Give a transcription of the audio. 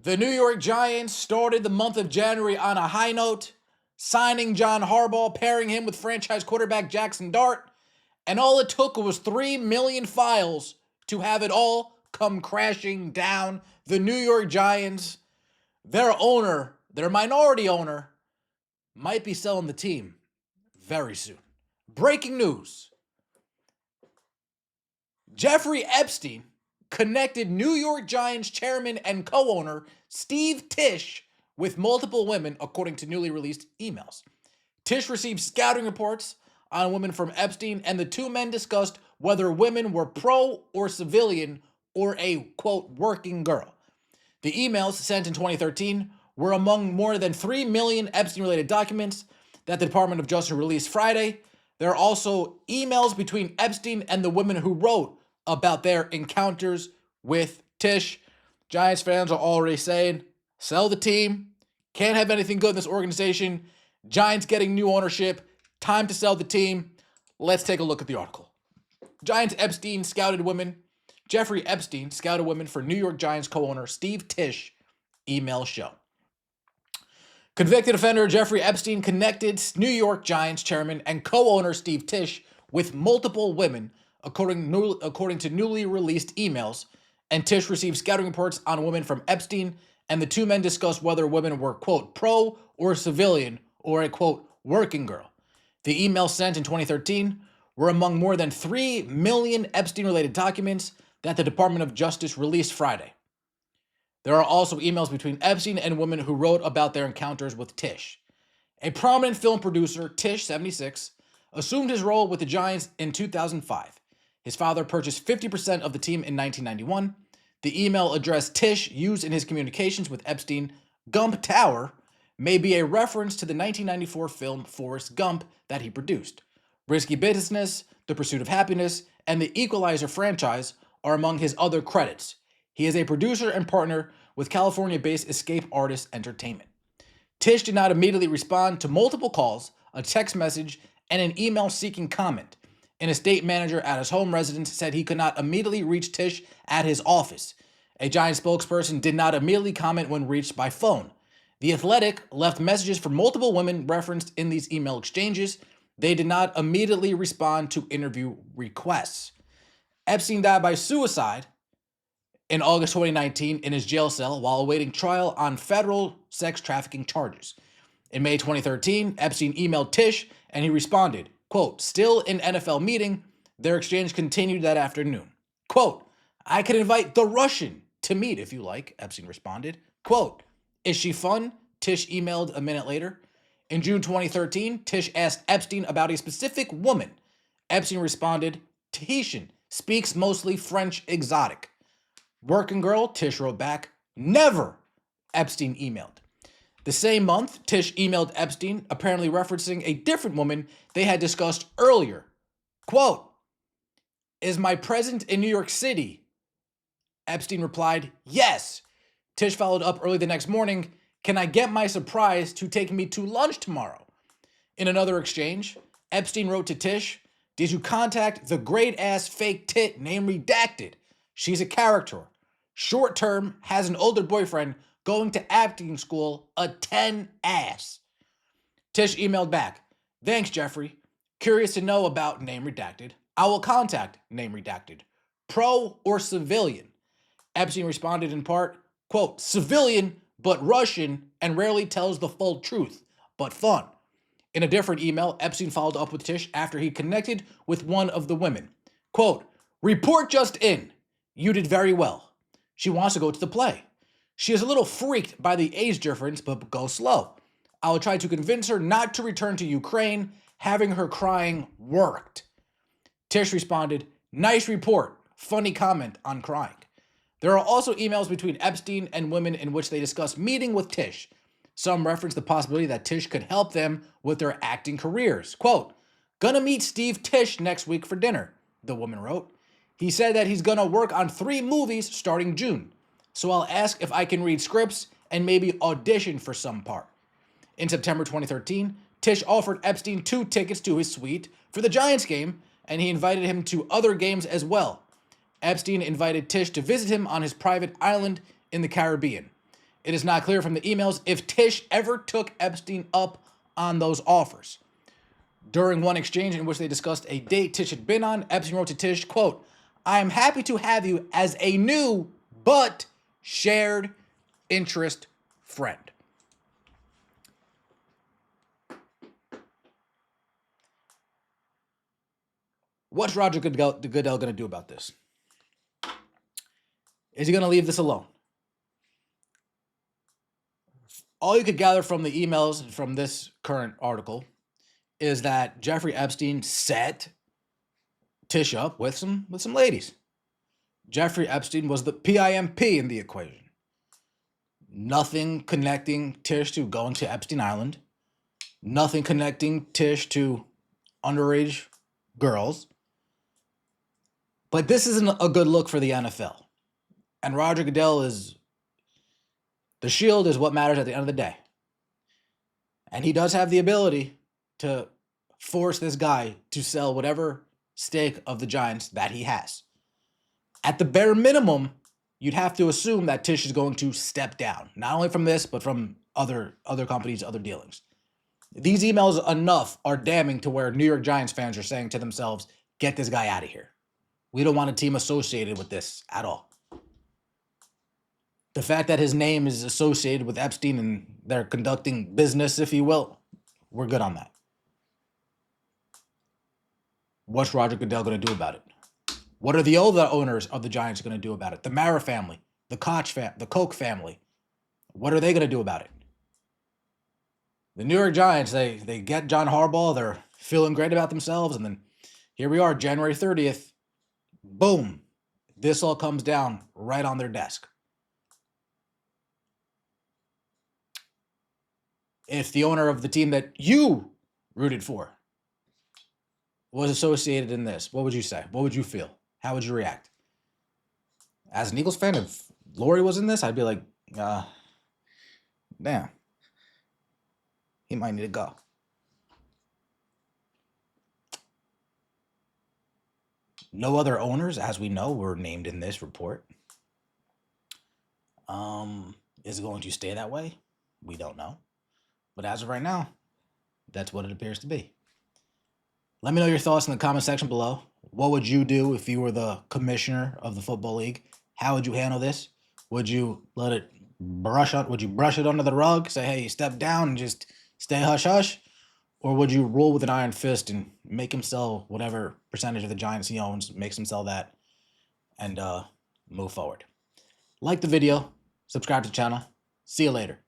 The New York Giants started the month of January on a high note, signing John Harbaugh, pairing him with franchise quarterback Jackson Dart, and all it took was 3 million files to have it all come crashing down. The New York Giants, their owner, their minority owner, might be selling the team very soon. Breaking news. Jeffrey Epstein connected New York Giants chairman and co-owner Steve Tisch with multiple women, according to newly released emails. Tisch received scouting reports on women from Epstein, and the two men discussed whether women were pro or civilian or a, quote, working girl. The emails sent in 2013 were among more than 3 million Epstein-related documents that the Department of Justice released Friday. There are also emails between Epstein and the women who wrote about their encounters with Tisch. Giants fans are already saying, sell the team. Can't have anything good in this organization. Giants getting new ownership. Time to sell the team. Let's take a look at the article. Giants Epstein scouted women. Jeffrey Epstein scouted women for New York Giants co-owner Steve Tisch. Email show. Convicted offender Jeffrey Epstein connected New York Giants chairman and co-owner Steve Tisch with multiple women, according to newly released emails, and Tisch received scouting reports on women from Epstein, and the two men discussed whether women were, quote, pro or civilian or a, quote, working girl. The emails sent in 2013 were among more than 3 million Epstein-related documents that the Department of Justice released Friday. There are also emails between Epstein and women who wrote about their encounters with Tisch. A prominent film producer, Tisch, 76, assumed his role with the Giants in 2005. His father purchased 50% of the team in 1991. The email address Tisch used in his communications with Epstein, Gump Tower, may be a reference to the 1994 film Forrest Gump that he produced. Risky Business, The Pursuit of Happiness, and the Equalizer franchise are among his other credits. He is a producer and partner with California-based Escape Artists Entertainment. Tisch did not immediately respond to multiple calls, a text message, and an email seeking comment. An estate manager at his home residence said he could not immediately reach Tisch at his office. A Giants spokesperson did not immediately comment when reached by phone. The Athletic left messages for multiple women referenced in these email exchanges. They did not immediately respond to interview requests. Epstein died by suicide in August 2019 in his jail cell while awaiting trial on federal sex trafficking charges. In May 2013, Epstein emailed Tisch and he responded, quote, still in NFL meeting. Their exchange continued that afternoon. Quote, I can invite the Russian to meet if you like, Epstein responded. Quote, is she fun? Tisch emailed a minute later. In June 2013, Tisch asked Epstein about a specific woman. Epstein responded, Tahitian, speaks mostly French exotic. Working girl, Tisch wrote back, never, Epstein emailed. The same month, Tisch emailed Epstein, apparently referencing a different woman they had discussed earlier. Quote, is my present in New York City? Epstein replied, yes. Tisch followed up early the next morning, can I get my surprise to take me to lunch tomorrow? In another exchange, Epstein wrote to Tisch, did you contact the great-ass fake tit name redacted? She's a character. Short term, has an older boyfriend, going to acting school, a 10 ass. Tisch emailed back, thanks, Jeffrey. Curious to know about name redacted. I will contact name redacted. Pro or civilian? Epstein responded in part, quote, civilian, but Russian, and rarely tells the full truth, but fun. In a different email, Epstein followed up with Tisch after he connected with one of the women. Quote, report just in. You did very well. She wants to go to the play. She is a little freaked by the age difference, but go slow. I will try to convince her not to return to Ukraine. Having her crying worked. Tisch responded, nice report. Funny comment on crying. There are also emails between Epstein and women in which they discuss meeting with Tisch. Some reference the possibility that Tisch could help them with their acting careers. Quote, gonna meet Steve Tisch next week for dinner, the woman wrote. He said that he's gonna work on 3 movies starting June. So I'll ask if I can read scripts and maybe audition for some part. In September 2013, Tisch offered Epstein 2 tickets to his suite for the Giants game, and he invited him to other games as well. Epstein invited Tisch to visit him on his private island in the Caribbean. It is not clear from the emails if Tish ever took Epstein up on those offers. During one exchange in which they discussed a date Tish had been on, Epstein wrote to Tish, quote, "I am happy to have you as a new but shared interest friend." What's Roger Goodell going to do about this? Is he going to leave this alone? All you could gather from the emails from this current article is that Jeffrey Epstein set Tish up with some ladies. Jeffrey Epstein was the PIMP in the equation. Nothing connecting Tish to going to Epstein Island. Nothing connecting Tish to underage girls. But this isn't a good look for the NFL. And Roger Goodell is... the shield is what matters at the end of the day. And he does have the ability to force this guy to sell whatever stake of the Giants that he has. At the bare minimum, you'd have to assume that Tish is going to step down, not only from this, but from other companies, other dealings. These emails enough are damning to where New York Giants fans are saying to themselves, get this guy out of here. We don't want a team associated with this at all. The fact that his name is associated with Epstein and they're conducting business, if you will, we're good on that. What's Roger Goodell going to do about it? What are the other owners of the Giants going to do about it? The Mara family, the Koch family. What are they going to do about it? The New York Giants, they get John Harbaugh. They're feeling great about themselves. And then here we are, January 30th. Boom. This all comes down right on their desk. If the owner of the team that you rooted for was associated in this, what would you say? What would you feel? How would you react? As an Eagles fan, if Lori was in this, I'd be like, damn, he might need to go. No other owners, as we know, were named in this report. Is it going to stay that way? We don't know. But as of right now, that's what it appears to be. Let me know your thoughts in the comment section below. What would you do if you were the commissioner of the Football League? How would you handle this? Would you let it brush it? Would you brush it under the rug? Say, hey, step down and just stay hush hush? Or would you rule with an iron fist and make him sell whatever percentage of the Giants he owns, makes him sell that, and move forward? Like the video, subscribe to the channel. See you later.